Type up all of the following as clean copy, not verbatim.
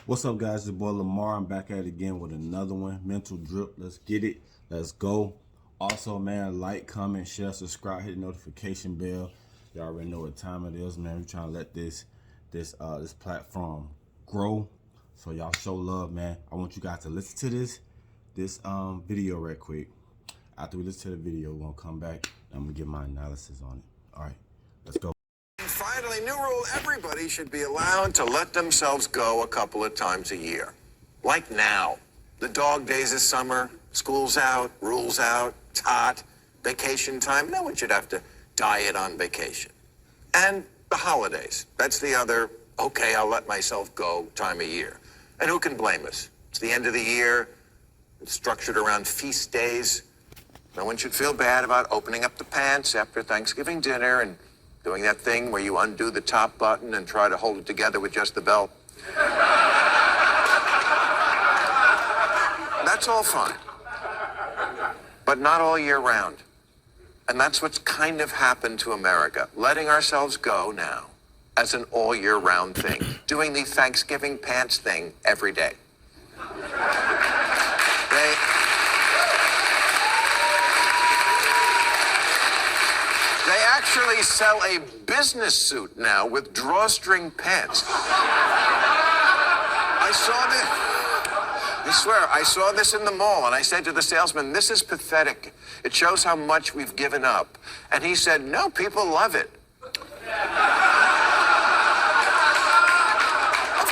What's up, guys? It's your boy Lamar. I'm back at it again with another one. Mental drip. Let's get it. Let's go. Also, man, like, comment, share, subscribe, hit the notification bell. Y'all already know what time it is, man. We're trying to let this platform grow. So y'all show love, man. I want you guys to listen to this video right quick. After we listen to the video, we're gonna come back and I'm gonna give my analysis on it. All right, let's go. Finally, new rule, everybody should be allowed to let themselves go a couple of times a year. Like now. The dog days of summer, school's out, rules out, it's hot, vacation time. No one should have to diet on vacation. And the holidays. That's the other, okay, I'll let myself go time of year. And who can blame us? It's the end of the year. It's structured around feast days. No one should feel bad about opening up the pants after Thanksgiving dinner and doing that thing where you undo the top button and try to hold it together with just the belt. That's all fine. But not all year round. And that's what's kind of happened to America. Letting ourselves go now as an all year round thing. Doing the Thanksgiving pants thing every day. They actually sell a business suit now with drawstring pants. I swear, I saw this in the mall, and I said to the salesman, this is pathetic. It shows how much we've given up. And he said, no, people love it. Of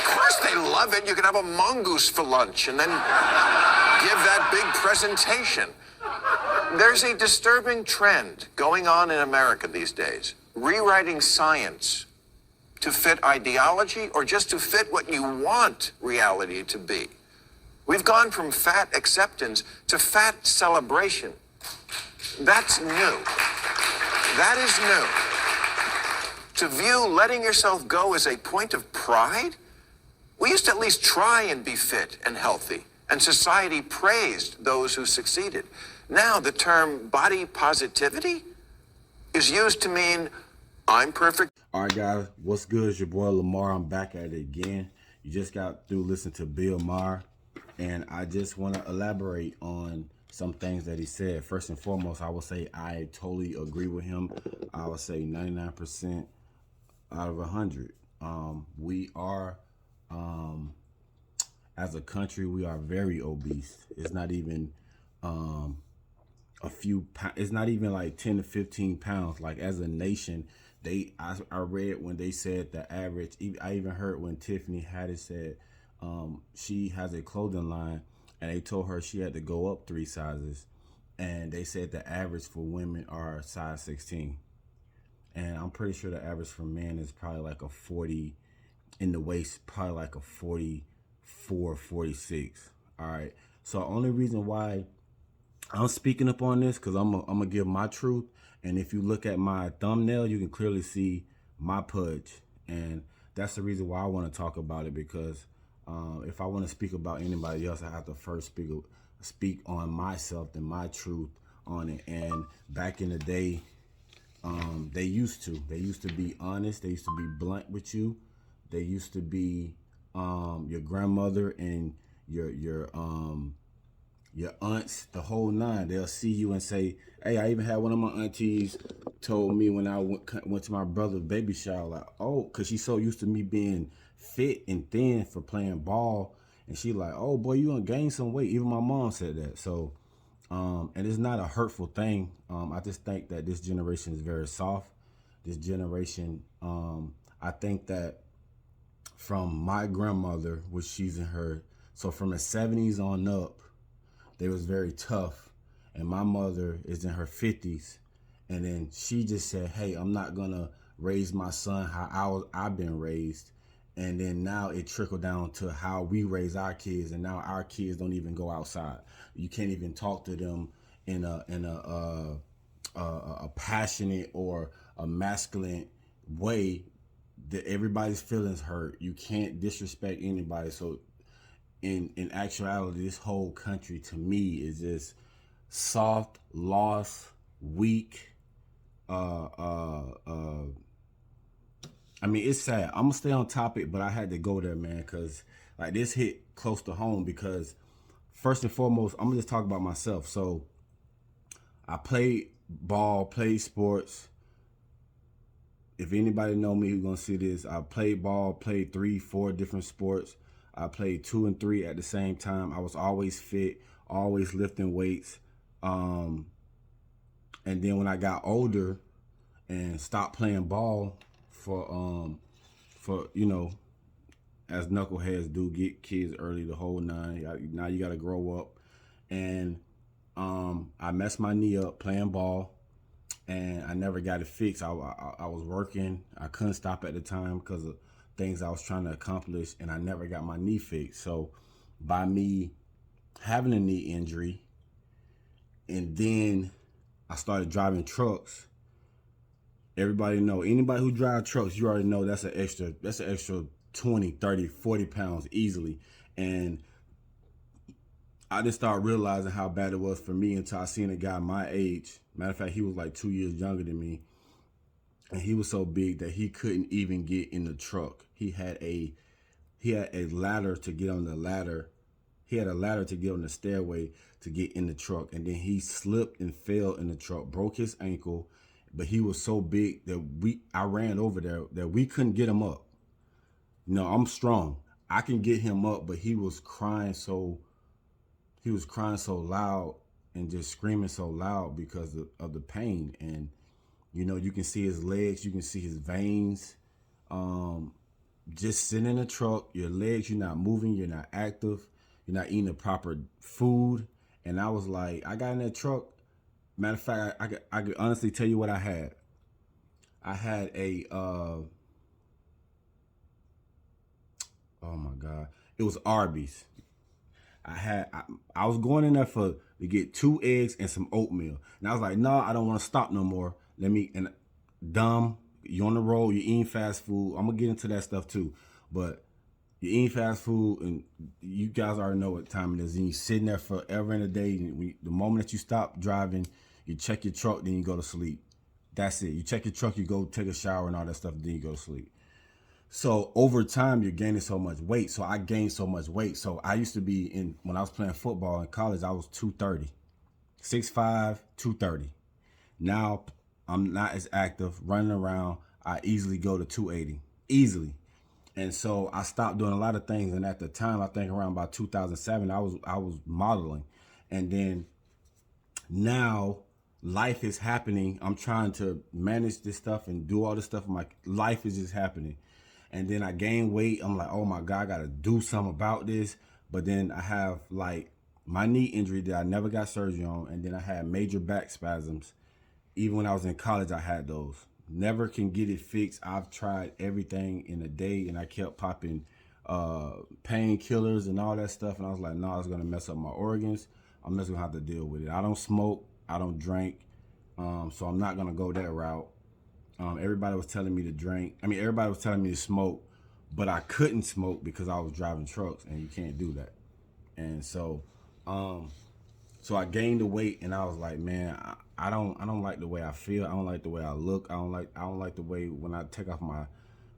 course they love it. You can have a mongoose for lunch and then give that big presentation. There's a disturbing trend going on in America these days, rewriting science to fit ideology or just to fit what you want reality to be. We've gone from fat acceptance to fat celebration. That's new. That is new. To view letting yourself go as a point of pride? We used to at least try and be fit and healthy, and society praised those who succeeded. Now the term body positivity is used to mean I'm perfect. All right, guys, what's good? It's your boy Lamar. I'm back at it again. You just got through listening to Bill Maher, and I just want to elaborate on some things that he said. First and foremost, I will say I totally agree with him. I would say 99% out of 100. We are, as a country, we are very obese. It's not even it's not even like 10 to 15 pounds. Like as a nation, I read when they said the average, I even heard when Tiffany Haddish said she has a clothing line and they told her she had to go up 3 sizes, and they said the average for women are size 16, and I'm pretty sure the average for men is probably like a 40 in the waist, probably like a 44, 46. All right, so only reason why I'm speaking up on this because I'm gonna give my truth, and if you look at my thumbnail, you can clearly see my pudge, and that's the reason why I want to talk about it, because if I want to speak about anybody else, I have to first speak on myself and my truth on it. And back in the day, they used to be honest. They used to be blunt with you. They used to be your grandmother and your aunts, the whole nine. They'll see you and say, hey, I even had one of my aunties told me when I went to my brother's baby shower, like, oh, because she's so used to me being fit and thin for playing ball, and she like, oh boy, you gonna gain some weight. Even my mom said that. So and it's not a hurtful thing. I just think that this generation is very soft. This generation, I think that from my grandmother, which she's in her, so from the 70s on up, they was very tough, and my mother is in her 50s, and then she just said, hey, I'm not gonna raise my son how I've been raised. And then now it trickled down to how we raise our kids, and now our kids don't even go outside. You can't even talk to them in a passionate or a masculine way. That everybody's feelings hurt. You can't disrespect anybody. So in actuality, this whole country to me is just soft, lost, weak, I mean, it's sad. I'm gonna stay on topic, but I had to go there, man, because like this hit close to home. Because first and foremost, I'm gonna just talk about myself. So I played ball, played sports. If anybody know me who's gonna see this, I played ball, played 3, 4 different sports. I played 2 and 3 at the same time. I was always fit, always lifting weights. And then when I got older and stopped playing ball for you know, as knuckleheads do, get kids early, the whole nine. Now you got to grow up. And I messed my knee up playing ball, and I never got it fixed. I was working. I couldn't stop at the time because of things I was trying to accomplish, and I never got my knee fixed. So by me having a knee injury, and then I started driving trucks. Everybody know, anybody who drives trucks, you already know that's an extra 20, 30, 40 pounds easily. And I just started realizing how bad it was for me until I seen a guy my age. Matter of fact, he was like 2 years younger than me. And he was so big that he couldn't even get in the truck. He had a ladder to get on the ladder. He had a ladder to get on the stairway to get in the truck. And then he slipped and fell in the truck, broke his ankle. But he was so big that I ran over there that we couldn't get him up. No, I'm strong. I can get him up, but he was crying so loud and just screaming so loud because of the pain. And you know, you can see his legs, you can see his veins. Just sitting in the truck, your legs, you're not moving, you're not active, you're not eating the proper food. And I was like, I got in that truck. Matter of fact, I could honestly tell you what I had. I had a, oh my God, it was Arby's. I was going in there to get 2 eggs and some oatmeal. And I was like, no, I don't want to stop no more. And dumb, you on the road, you're eating fast food. I'm going to get into that stuff too. But you're eating fast food, and you guys already know what time it is. And you're sitting there forever in a day. And the moment that you stop driving, you check your truck, then you go to sleep. That's it. You check your truck, you go take a shower and all that stuff, then you go to sleep. So over time, you're gaining so much weight. So I gained so much weight. So I used to be when I was playing football in college, I was 230, 6'5", 230. Now I'm not as active, running around. I easily go to 280, easily. And so I stopped doing a lot of things. And at the time, I think around about 2007, I was modeling. And then now life is happening. I'm trying to manage this stuff and do all this stuff. My life is just happening. And then I gain weight. I'm like, oh my God, I got to do something about this. But then I have like my knee injury that I never got surgery on. And then I had major back spasms. Even when I was in college, I had those. Never can get it fixed. I've tried everything in a day, and I kept popping painkillers and all that stuff. And I was like, no, it's going to mess up my organs. I'm just going to have to deal with it. I don't smoke. I don't drink. So I'm not going to go that route. Everybody was telling me to drink. I mean, everybody was telling me to smoke, but I couldn't smoke because I was driving trucks, and you can't do that. And so I gained the weight, and I was like, man, I don't like the way I feel. I don't like the way I look. I don't like the way when I take off my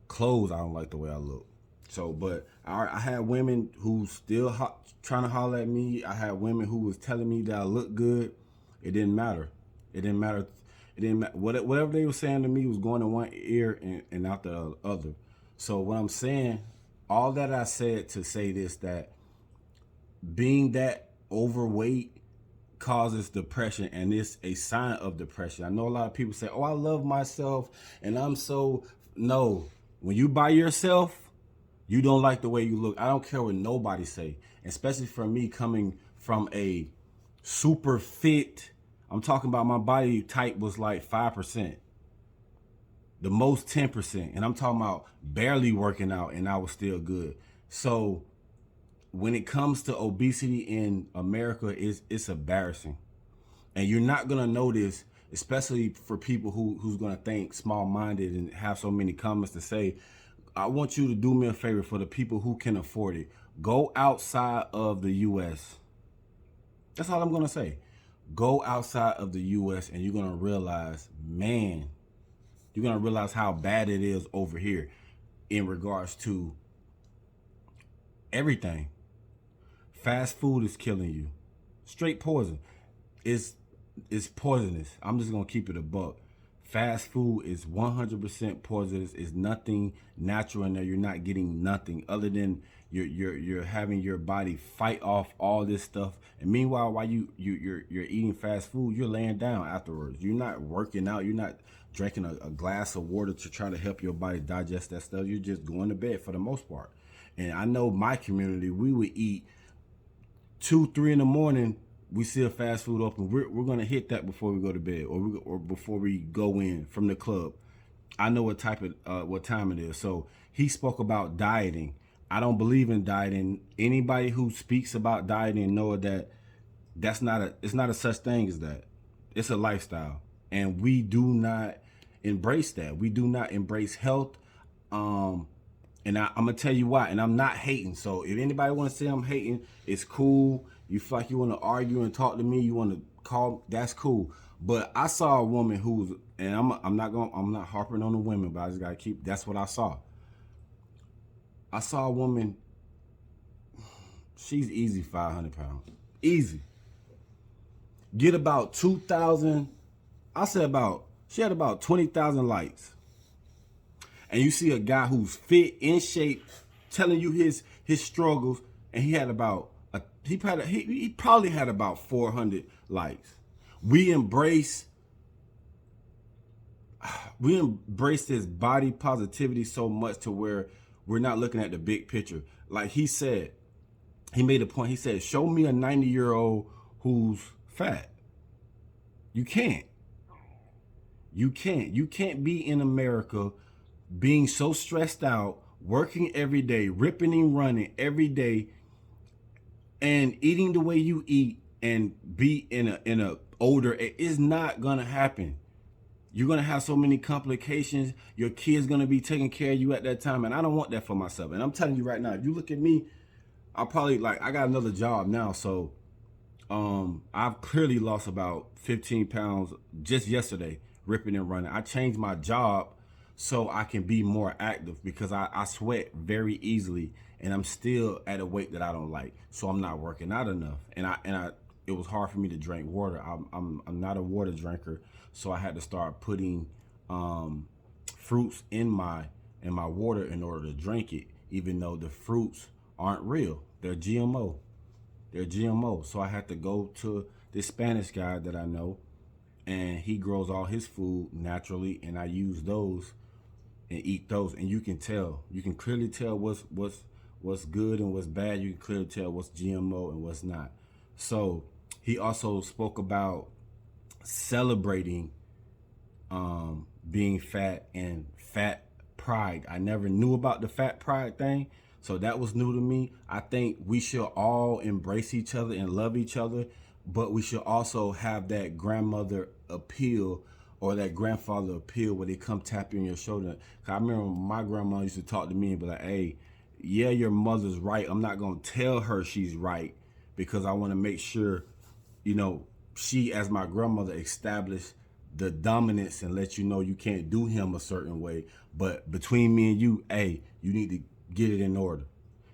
clothes. I don't like the way I look. So, but I had women who still trying to holler at me. I had women who was telling me that I look good. It didn't matter. It didn't matter. It didn't matter. Whatever they were saying to me was going in one ear and out the other. So what I'm saying, all that I said to say this, that being that overweight causes depression, and it's a sign of depression. I know a lot of people say, oh, I love myself and I'm so, no. When you by yourself, you don't like the way you look. I don't care what nobody say, especially for me coming from a super fit. I'm talking about my body type was like 5%, the most 10%. And I'm talking about barely working out and I was still good. So when it comes to obesity in America, it's embarrassing. And you're not going to notice, especially for people who's going to think small-minded and have so many comments to say. I want you to do me a favor, for the people who can afford it. Go outside of the U.S. That's all I'm going to say. Go outside of the U.S. and you're going to realize, man, You're going to realize how bad it is over here in regards to everything. Fast food is killing you. Straight poison. It's poisonous. I'm just going to keep it a buck. Fast food is 100% poisonous. It's nothing natural in there. You're not getting nothing other than you're having your body fight off all this stuff. And meanwhile, while you're eating fast food, you're laying down afterwards. You're not working out. You're not drinking a glass of water to try to help your body digest that stuff. You're just going to bed for the most part. And I know my community, we would eat 2, 3 in the morning. We see a fast food open. We're gonna hit that before we go to bed, or before we go in from the club. I know what time it is. So he spoke about dieting. I don't believe in dieting. Anybody who speaks about dieting know that it's not a such thing as that. It's a lifestyle, and we do not embrace that. We do not embrace health. And I'm gonna tell you why. And I'm not hating. So if anybody want to say I'm hating, it's cool. You feel like you want to argue and talk to me, you want to call, that's cool. But I saw a woman who's, and I'm not harping on the women, but I just gotta keep. That's what I saw. I saw a woman. She's easy 500 pounds, easy. Get about 2,000. I said she had about 20,000 likes. And you see a guy who's fit, in shape, telling you his struggles, and he probably had about 400 likes. We embrace this body positivity so much to where we're not looking at the big picture. Like he said, he made a point. He said, show me a 90-year-old who's fat. You can't. You can't be in America being so stressed out, working every day, ripping and running every day, and eating the way you eat and be in a older. It is not gonna happen. You're gonna have so many complications. Your kid's gonna be taking care of you at that time, and I don't want that for myself. And I'm telling you right now, if you look at me, I got another job now, so I've clearly lost about 15 pounds just yesterday, ripping and running. I changed my job so I can be more active because I sweat very easily, and I'm still at a weight that I don't like. So I'm not working out enough, and it was hard for me to drink water. I'm not a water drinker, so I had to start putting fruits in my water in order to drink it, even though the fruits aren't real. They're GMO. So I had to go to this Spanish guy that I know, and he grows all his food naturally, and I use those and eat those, and you can clearly tell what's good and what's bad. You can clearly tell what's GMO and what's not. So he also spoke about celebrating being fat and fat pride. I never knew about the fat pride thing, so that was new to me. I think we should all embrace each other and love each other, but we should also have that grandmother appeal or that grandfather appeal where they come tap you on your shoulder. Cause I remember my grandma used to talk to me and be like, hey, yeah, your mother's right. I'm not gonna tell her she's right because I wanna make sure, she, as my grandmother, established the dominance and let you know you can't do him a certain way. But between me and you, hey, you need to get it in order.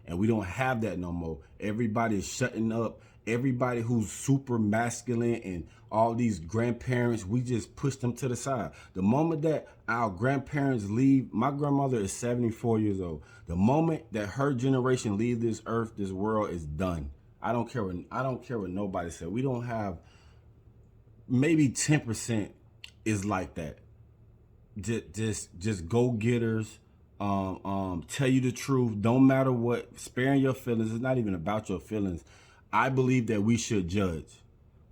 And we don't have that no more. Everybody is shutting up. Everybody who's super masculine and all these grandparents, we just push them to the side. The moment that our grandparents leave, my grandmother is 74 years old. The moment that her generation leave this earth, this world is done. I don't care what nobody said. We don't have, maybe 10% is like that. Just go-getters, tell you the truth, don't matter what, sparing your feelings. It's not even about your feelings. I believe that we should judge.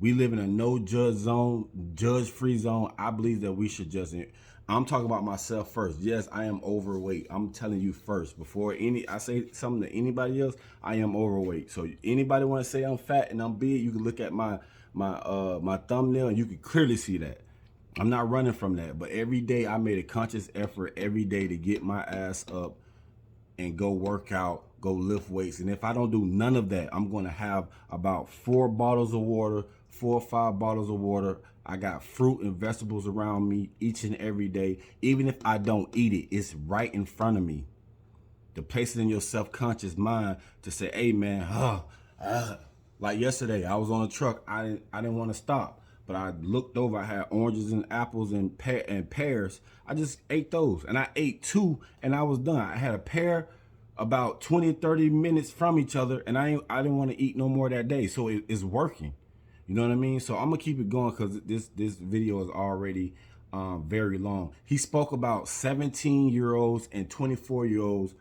We live in a no-judge zone, judge-free zone. I believe that we should judge. I'm talking about myself first. Yes, I am overweight. I'm telling you first. Before I say something to anybody else, I am overweight. So anybody want to say I'm fat and I'm big, you can look at my thumbnail and you can clearly see that. I'm not running from that. But every day I made a conscious effort every day to get my ass up and go work out, go lift weights. And if I don't do none of that, I'm going to have about 4 bottles of water, 4 or 5 bottles of water. I got fruit and vegetables around me each and every day. Even if I don't eat it, it's right in front of me. To place it in your self-conscious mind to say, hey man, like yesterday, I was on a truck. I didn't want to stop, but I looked over. I had oranges and apples and pears. I just ate those, and I ate 2, and I was done. I had a pear about 20, 30 minutes from each other, and I didn't want to eat no more that day. So it's working. You know what I mean? So I'm gonna keep it going because this video is already very long. He spoke about 17-year-olds and 24-year-olds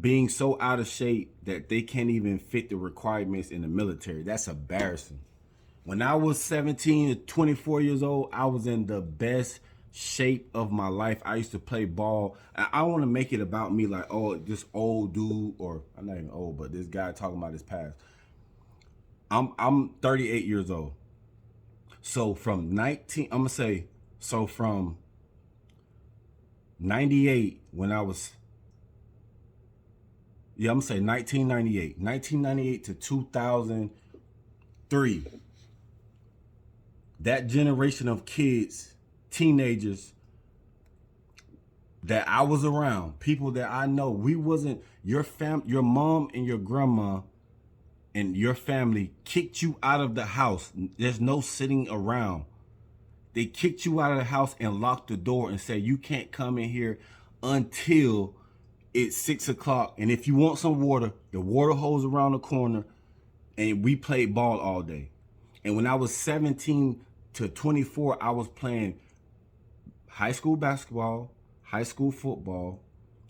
being so out of shape that they can't even fit the requirements in the military. That's embarrassing. When I was 17 to 24 years old, I was in the best shape of my life. I used to play ball. I want to make it about me, like, oh, this old dude, or I'm not even old, but this guy talking about his past. I'm 38 years old. So from 98 when I was, I'm gonna say 1998 to 2003. That generation of kids, teenagers that I was around, people that I know, we wasn't, your mom and your grandma and your family kicked you out of the house. There's no sitting around. They kicked you out of the house and locked the door and said, you can't come in here until it's 6 o'clock. And if you want some water, the water hose around the corner, and we played ball all day. And when I was 17 to 24, I was playing high school basketball, high school football.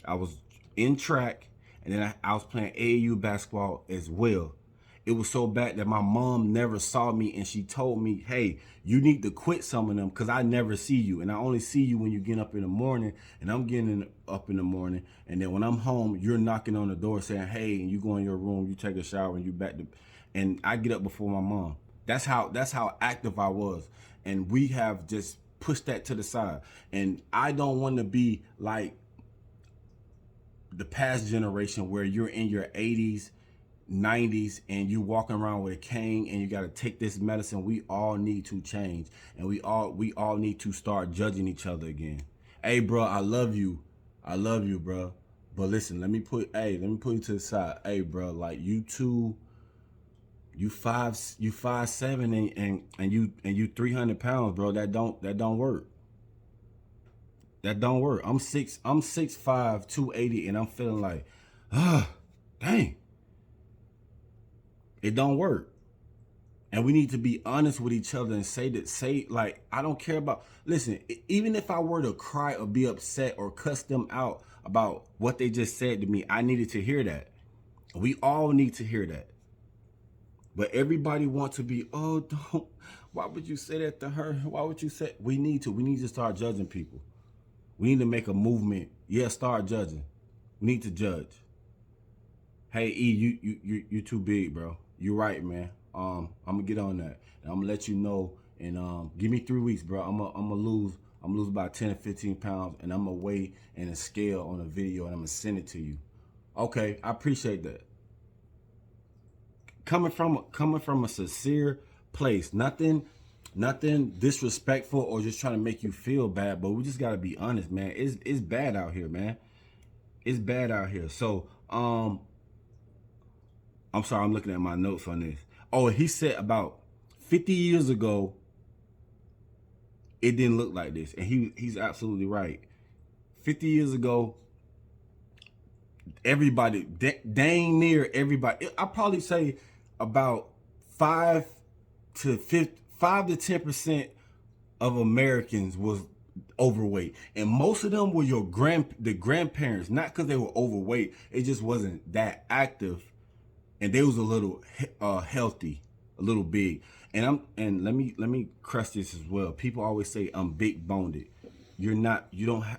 I was in track, and then I was playing AAU basketball as well. It was so bad that my mom never saw me, and she told me, hey, you need to quit some of them because I never see you. And I only see you when you get up in the morning, and I'm getting up in the morning. And then when I'm home, you're knocking on the door saying, hey, and you go in your room, you take a shower, and you back to, and I get up before my mom. That's how active I was. And we have just pushed that to the side. And I don't want to be like the past generation where you're in your 80s, 90s, and you walking around with a cane and you got to take this medicine. We all need to change, and we all need to start judging each other again. Hey, bro, I love you, bro. But listen, let me put you to the side. Hey, bro, like you 5'7" and you 300 pounds, bro. That don't work. That don't work. I'm 6'5", 280, and I'm feeling like, dang. It don't work. And we need to be honest with each other and say like, I don't care about, listen, even if I were to cry or be upset or cuss them out about what they just said to me, I needed to hear that. We all need to hear that. But everybody wants to be, oh, don't, why would you say that to her? Why would you say, we need to start judging people. We need to make a movement. Yeah, start judging. We need to judge. Hey, E, you too big, bro. You're right, man. I'm gonna get on that, and I'm gonna let you know. And give me 3 weeks, bro. I'm gonna lose about 10 or 15 pounds, and I'm gonna weigh in a scale on a video, and I'm gonna send it to you. Okay, I appreciate that. Coming from a sincere place, nothing disrespectful or just trying to make you feel bad, but we just gotta be honest, man. It's bad out here, man. It's bad out here. So I'm sorry, I'm looking at my notes on this. Oh, he said about 50 years ago, it didn't look like this. And he's absolutely right. 50 years ago, everybody, dang near everybody, I probably say about 5 to 10% of Americans was overweight. And most of them were the grandparents, not because they were overweight. It just wasn't that active. And they was a little healthy, a little big. And let me crush this as well. People always say I'm big boned. You're not.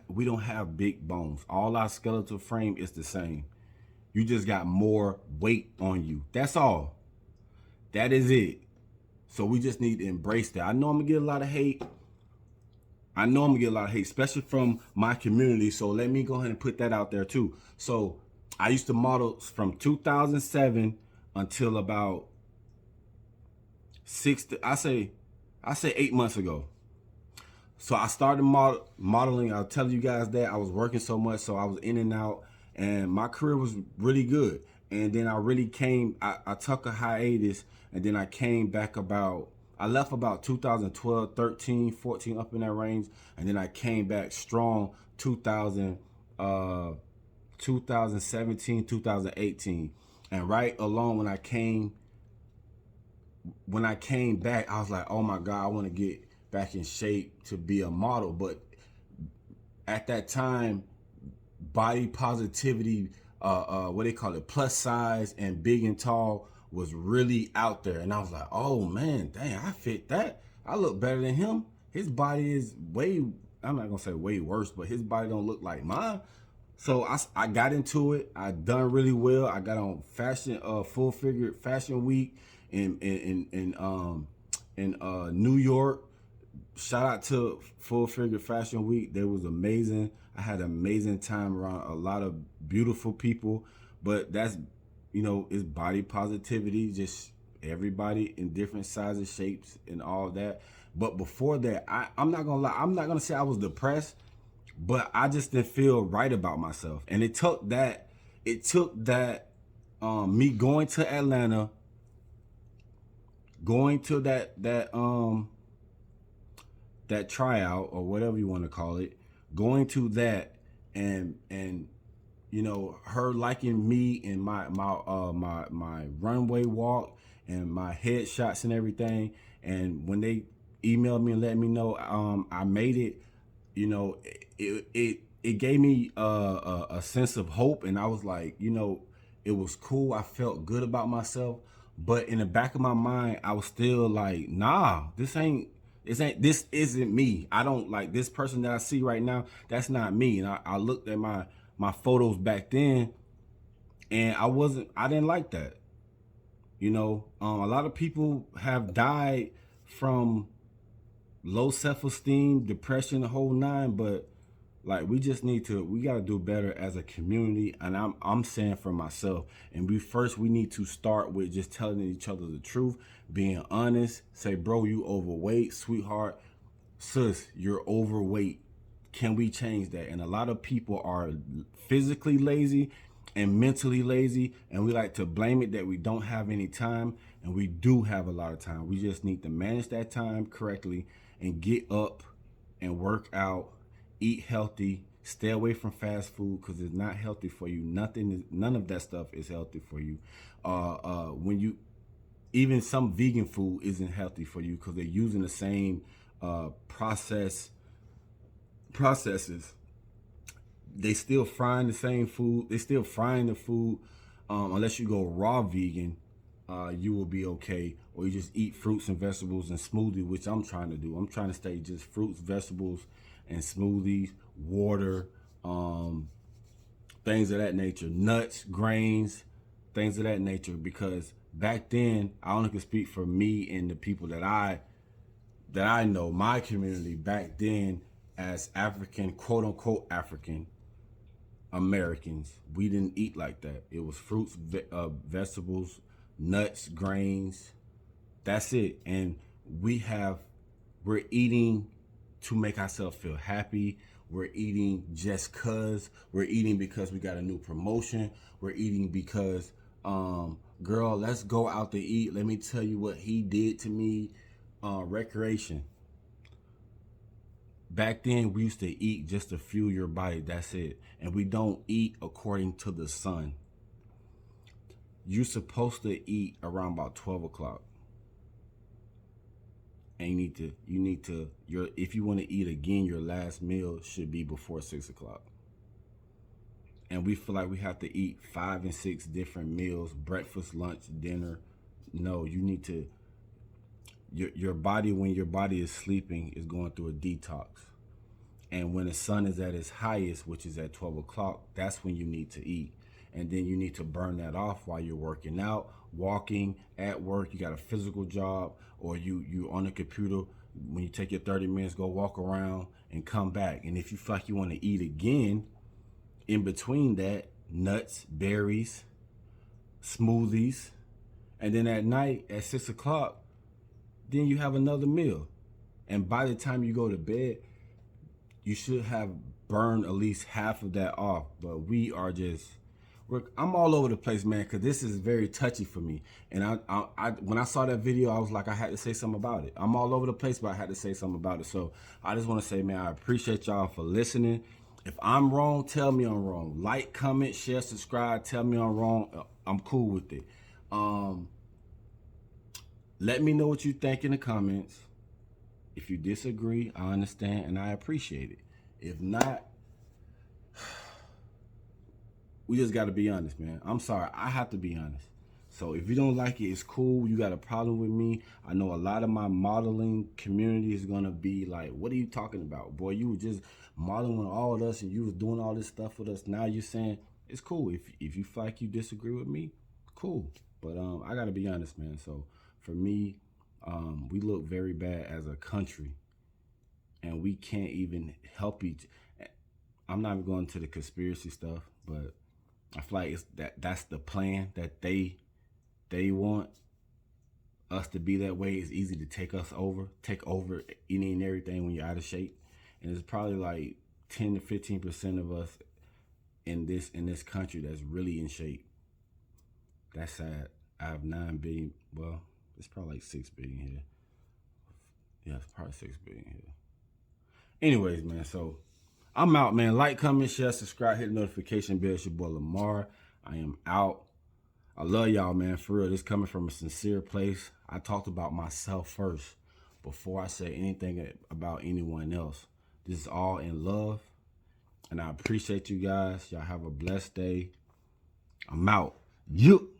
We don't have big bones. All our skeletal frame is the same. You just got more weight on you. That's all. That is it. So we just need to embrace that. I know I'm gonna get a lot of hate. Especially from my community. So let me go ahead and put that out there too. So I used to model from 2007 until about I I say 8 months ago. So I started modeling. I'll tell you guys that I was working so much, so I was in and out, and my career was really good. And then I really I took a hiatus, and then I came back I left about 2012, 13, 14, up in that range. And then I came back strong 2017, 2018. And right along when I came back, I was like, oh my God, I want to get back in shape to be a model. But at that time, body positivity, what they call it, plus size and big and tall was really out there. And I was like, oh man, dang, I fit that. I look better than him. His body is I'm not gonna say way worse, but his body don't look like mine. So I got into it. I done really well. I got on full figure fashion week in New York. Shout out to Full Figure Fashion Week. That was amazing. I had an amazing time around a lot of beautiful people. But that's, it's body positivity, just everybody in different sizes, shapes, and all that. But before that, I'm not gonna lie, I'm not gonna say I was depressed, but I just didn't feel right about myself. And it took that me going to Atlanta, going to that tryout or whatever you want to call it, going to that and her liking me and my runway walk and my headshots and everything. And when they emailed me and let me know I made it, it gave me a sense of hope. And I was like, it was cool. I felt good about myself. But in the back of my mind, I was still like, nah, this isn't me. I don't like this person that I see right now. That's not me. And I looked at my photos back then, and I didn't like that. A lot of people have died from low self-esteem, depression, the whole nine. But like, we got to do better as a community. And I'm saying for myself, and we need to start with just telling each other the truth, being honest. Say, bro, you overweight, sweetheart, sis, you're overweight. Can we change that? And a lot of people are physically lazy and mentally lazy, and we like to blame it that we don't have any time. And we do have a lot of time. We just need to manage that time correctly and get up and work out, eat healthy, stay away from fast food because it's not healthy for you. None of that stuff is healthy for you. Even some vegan food isn't healthy for you because they're using the same processes. They still frying the same food. They still frying the food. Unless you go raw vegan, you will be okay. Or you just eat fruits and vegetables and smoothie, which I'm trying to do. I'm trying to stay just fruits, vegetables, and smoothies, water, things of that nature, nuts, grains, things of that nature. Because back then, I only can speak for me and the people that I know, my community back then, as African, quote unquote African Americans, we didn't eat like that. It was fruits, vegetables, nuts, grains. That's it. And we're eating to make ourselves feel happy. We're eating just cause. We're eating because we got a new promotion. We're eating because, girl, let's go out to eat. Let me tell you what he did to me. Recreation. Back then, we used to eat just to fuel your body. That's it. And we don't eat according to the sun. You're supposed to eat around about 12 o'clock. And if you want to eat again, your last meal should be before 6 o'clock. And we feel like we have to eat 5 and 6 different meals, breakfast, lunch, dinner. No, you need to, your body, when your body is sleeping, is going through a detox. And when the sun is at its highest, which is at 12 o'clock, that's when you need to eat. And then you need to burn that off while you're working out, walking, at work. You got a physical job, or you on the computer. When you take your 30 minutes, go walk around and come back. And if you feel like you want to eat again, in between that, nuts, berries, smoothies. And then at night at 6 o'clock, then you have another meal. And by the time you go to bed, you should have burned at least half of that off. But we are just, I'm all over the place, man, because this is very touchy for me. And I when I saw that video, I was like, I had to say something about it. I'm all over the place, but I had to say something about it. So I just want to say, man, I appreciate y'all for listening. If I'm wrong, tell me I'm wrong. Like, comment, share, subscribe. Tell me I'm wrong. I'm cool with it. Let me know what you think in the comments. If you disagree, I understand and I appreciate it. If not, we just got to be honest, man. I'm sorry. I have to be honest. So if you don't like it, it's cool. You got a problem with me. I know a lot of my modeling community is going to be like, what are you talking about? Boy, you were just modeling all of us and you was doing all this stuff with us. Now you're saying it's cool. If you feel like you disagree with me, cool. But I got to be honest, man. So for me, we look very bad as a country and we can't even help each. I'm not even going to the conspiracy stuff, but I feel like that's the plan that they want us to be that way. It's easy to take over any and everything when you're out of shape. And it's probably like 10 to 15% of us in this country that's really in shape. That's sad. I have 9 billion. Well, it's probably like 6 billion here. Yeah, it's probably 6 billion here. Anyways, man, so I'm out, man. Like, comment, share, subscribe, hit the notification bell. It's your boy Lamar. I am out. I love y'all, man. For real, this coming from a sincere place. I talked about myself first before I say anything about anyone else. This is all in love, and I appreciate you guys. Y'all have a blessed day. I'm out. You.